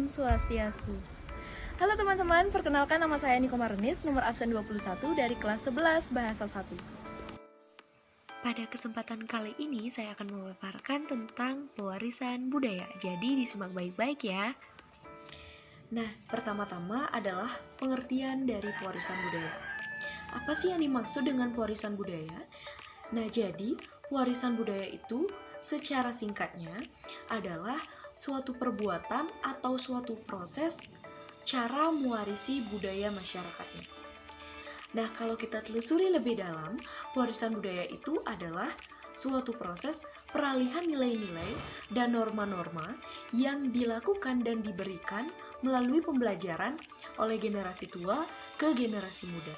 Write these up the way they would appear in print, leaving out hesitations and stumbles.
Swastiastu. Halo teman-teman, perkenalkan nama saya Niko Marnis, nomor absen 21 dari kelas 11 Bahasa 1. Pada kesempatan kali ini saya akan memaparkan tentang pewarisan budaya. Jadi disimak baik-baik ya. Nah, pertama-tama adalah pengertian dari pewarisan budaya. Apa sih yang dimaksud dengan pewarisan budaya? Nah, jadi pewarisan budaya itu secara singkatnya adalah suatu perbuatan atau suatu proses cara mewarisi budaya masyarakatnya. Nah, kalau kita telusuri lebih dalam, pewarisan budaya itu adalah suatu proses peralihan nilai-nilai dan norma-norma yang dilakukan dan diberikan melalui pembelajaran oleh generasi tua ke generasi muda.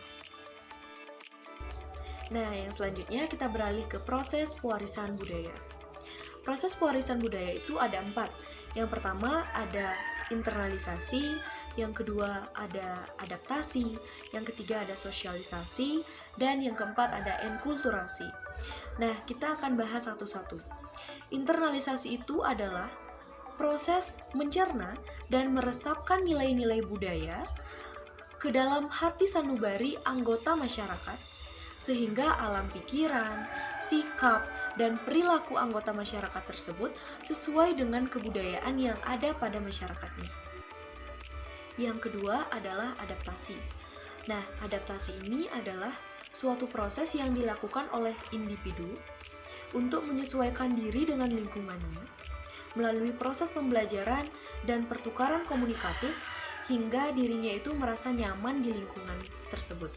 Nah, yang selanjutnya kita beralih ke proses pewarisan budaya. Proses pewarisan budaya itu ada 4. Yang pertama ada internalisasi, yang kedua ada adaptasi, yang ketiga ada sosialisasi, dan yang keempat ada enkulturasi. Nah, kita akan bahas satu-satu. Internalisasi itu adalah proses mencerna dan meresapkan nilai-nilai budaya ke dalam hati sanubari anggota masyarakat, sehingga alam pikiran, sikap, dan perilaku anggota masyarakat tersebut sesuai dengan kebudayaan yang ada pada masyarakatnya. Yang kedua adalah adaptasi. Nah, adaptasi ini adalah suatu proses yang dilakukan oleh individu untuk menyesuaikan diri dengan lingkungannya melalui proses pembelajaran dan pertukaran komunikatif hingga dirinya itu merasa nyaman di lingkungan tersebut.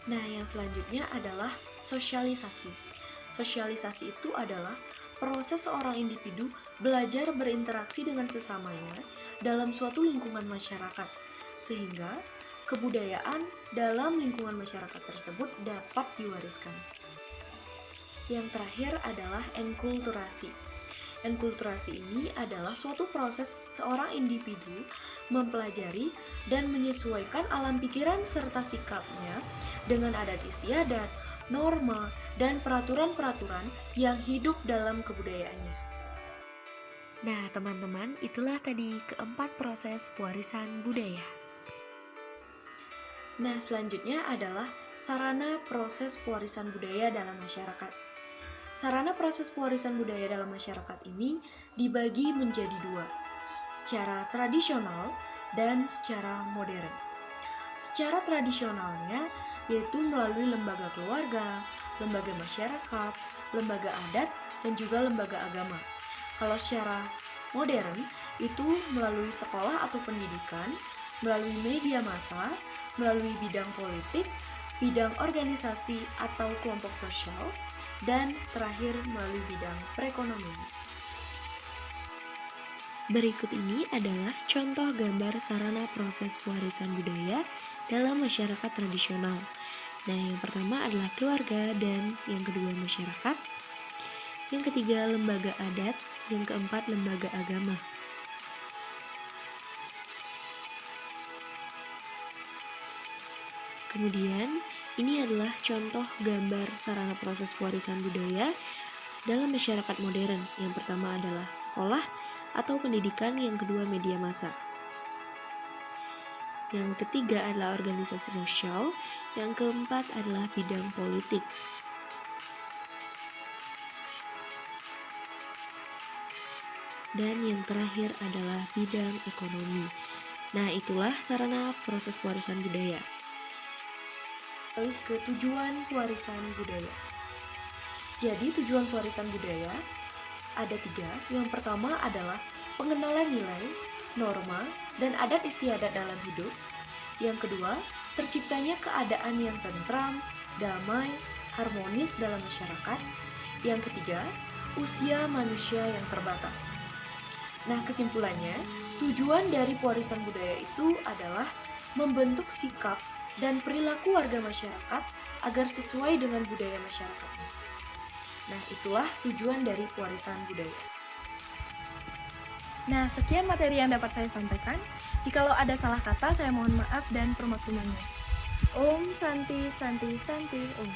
Nah, yang selanjutnya adalah sosialisasi. Sosialisasi itu adalah proses seorang individu belajar berinteraksi dengan sesamanya dalam suatu lingkungan masyarakat, sehingga kebudayaan dalam lingkungan masyarakat tersebut dapat diwariskan. Yang terakhir adalah enkulturasi. Enkulturasi ini adalah suatu proses seorang individu mempelajari dan menyesuaikan alam pikiran serta sikapnya dengan adat istiadat, norma, dan peraturan-peraturan yang hidup dalam kebudayaannya. Nah, teman-teman, itulah tadi keempat proses pewarisan budaya. Nah, selanjutnya adalah sarana proses pewarisan budaya dalam masyarakat. Sarana proses pewarisan budaya dalam masyarakat ini dibagi menjadi 2, secara tradisional dan secara modern. Secara tradisionalnya yaitu melalui lembaga keluarga, lembaga masyarakat, lembaga adat, dan juga lembaga agama. Kalau secara modern itu melalui sekolah atau pendidikan, melalui media massa, melalui bidang politik, bidang organisasi atau kelompok sosial, dan terakhir melalui bidang perekonomian. Berikut ini adalah contoh gambar sarana proses pewarisan budaya dalam masyarakat tradisional. Nah, yang pertama adalah keluarga, dan yang kedua masyarakat, yang ketiga lembaga adat, yang keempat lembaga agama. Kemudian, ini adalah contoh gambar sarana proses pewarisan budaya dalam masyarakat modern. Yang pertama adalah sekolah atau pendidikan, yang kedua media massa. Yang ketiga adalah organisasi sosial, yang keempat adalah bidang politik. Dan yang terakhir adalah bidang ekonomi. Nah, itulah sarana proses pewarisan budaya. Alih ke tujuan pewarisan budaya. Jadi tujuan pewarisan budaya ada 3. Yang pertama adalah pengenalan nilai, norma, dan adat istiadat dalam hidup. Yang kedua, terciptanya keadaan yang tentram, damai, harmonis dalam masyarakat. Yang ketiga, usia manusia yang terbatas. Nah, kesimpulannya, tujuan dari pewarisan budaya itu adalah membentuk sikap dan perilaku warga masyarakat agar sesuai dengan budaya masyarakatnya. Nah, itulah tujuan dari pewarisan budaya. Nah, sekian materi yang dapat saya sampaikan. Jikalau ada salah kata, saya mohon maaf dan permaklumannya. Om Santi Santi Santi Om.